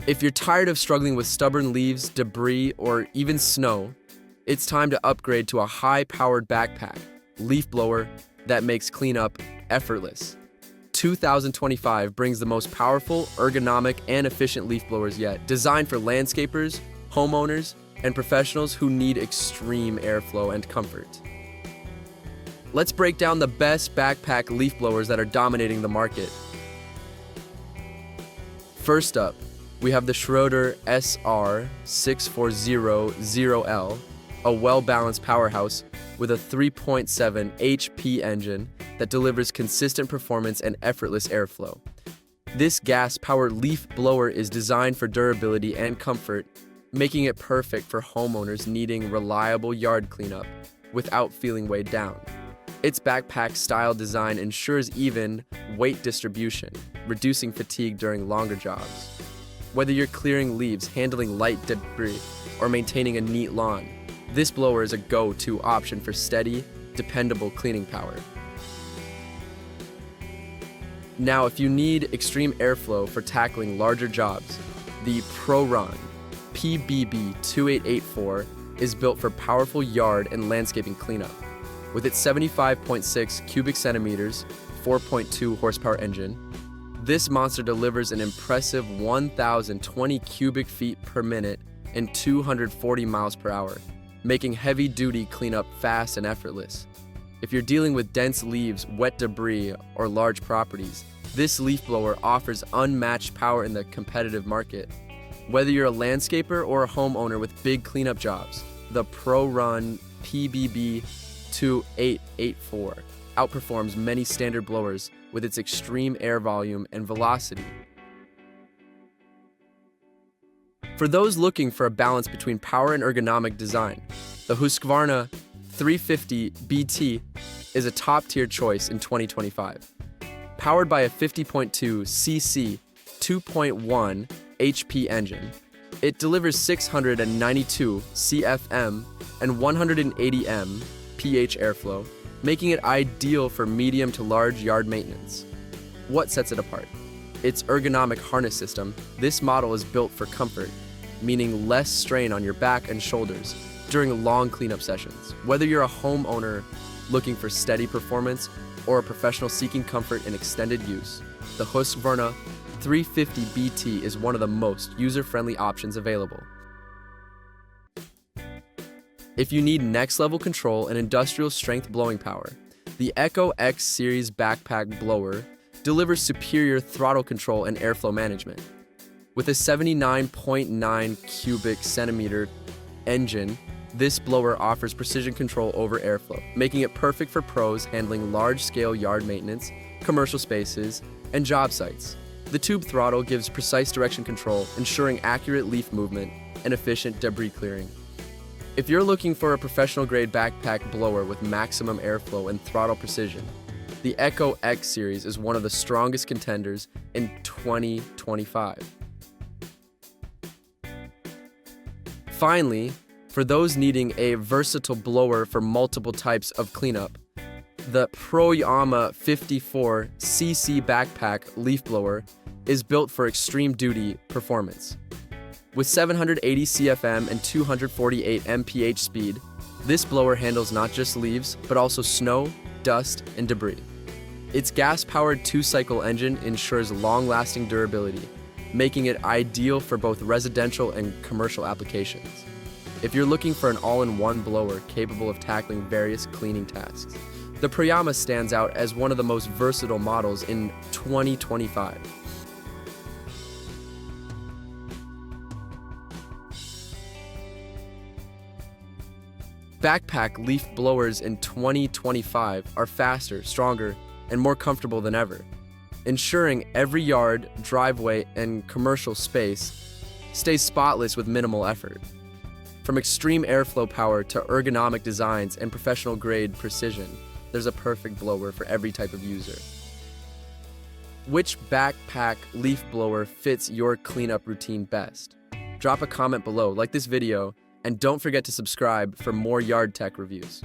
If you're tired of struggling with stubborn leaves, debris, or even snow, it's time to upgrade to a high-powered backpack leaf blower that makes cleanup effortless. 2025 brings the most powerful, ergonomic, and efficient leaf blowers yet, designed for landscapers, homeowners, and professionals who need extreme airflow and comfort. Let's break down the best backpack leaf blowers that are dominating the market. First up, we have the Schröder SR6400L, a well-balanced powerhouse with a 3.7 HP engine that delivers consistent performance and effortless airflow. This gas-powered leaf blower is designed for durability and comfort, making it perfect for homeowners needing reliable yard cleanup without feeling weighed down. Its backpack-style design ensures even weight distribution, reducing fatigue during longer jobs. Whether you're clearing leaves, handling light debris, or maintaining a neat lawn, this blower is a go-to option for steady, dependable cleaning power. Now, if you need extreme airflow for tackling larger jobs, the PRORUN PBB2884 is built for powerful yard and landscaping cleanup. With its 75.6 cubic centimeters, 4.2 horsepower engine, this monster delivers an impressive 1,020 cubic feet per minute and 240 miles per hour, making heavy-duty cleanup fast and effortless. If you're dealing with dense leaves, wet debris, or large properties, this leaf blower offers unmatched power in the competitive market. Whether you're a landscaper or a homeowner with big cleanup jobs, the PRORUN PBB2884 outperforms many standard blowers with its extreme air volume and velocity. For those looking for a balance between power and ergonomic design, the Husqvarna 350 BT is a top-tier choice in 2025. Powered by a 50.2 cc 2.1 HP engine, it delivers 692 CFM and 180 mph airflow, making it ideal for medium to large yard maintenance. What sets it apart? Its ergonomic harness system. This model is built for comfort, meaning less strain on your back and shoulders during long cleanup sessions. Whether you're a homeowner looking for steady performance or a professional seeking comfort and extended use, the Husqvarna 350 BT is one of the most user-friendly options available. If you need next-level control and industrial strength blowing power, the Echo X Series backpack blower delivers superior throttle control and airflow management. With a 79.9 cubic centimeter engine, this blower offers precision control over airflow, making it perfect for pros handling large-scale yard maintenance, commercial spaces, and job sites. The tube throttle gives precise direction control, ensuring accurate leaf movement and efficient debris clearing. If you're looking for a professional-grade backpack blower with maximum airflow and throttle precision, the Echo X Series is one of the strongest contenders in 2025. Finally, for those needing a versatile blower for multiple types of cleanup, the PROYAMA 54 cc backpack leaf blower is built for extreme duty performance. With 780 CFM and 248 mph speed, this blower handles not just leaves, but also snow, dust, and debris. Its gas-powered two-cycle engine ensures long-lasting durability, making it ideal for both residential and commercial applications. If you're looking for an all-in-one blower capable of tackling various cleaning tasks, the PROYAMA stands out as one of the most versatile models in 2025. Backpack leaf blowers in 2025 are faster, stronger, and more comfortable than ever, ensuring every yard, driveway, and commercial space stays spotless with minimal effort. From extreme airflow power to ergonomic designs and professional-grade precision, there's a perfect blower for every type of user. Which backpack leaf blower fits your cleanup routine best? Drop a comment below, like this video, and don't forget to subscribe for more yard tech reviews.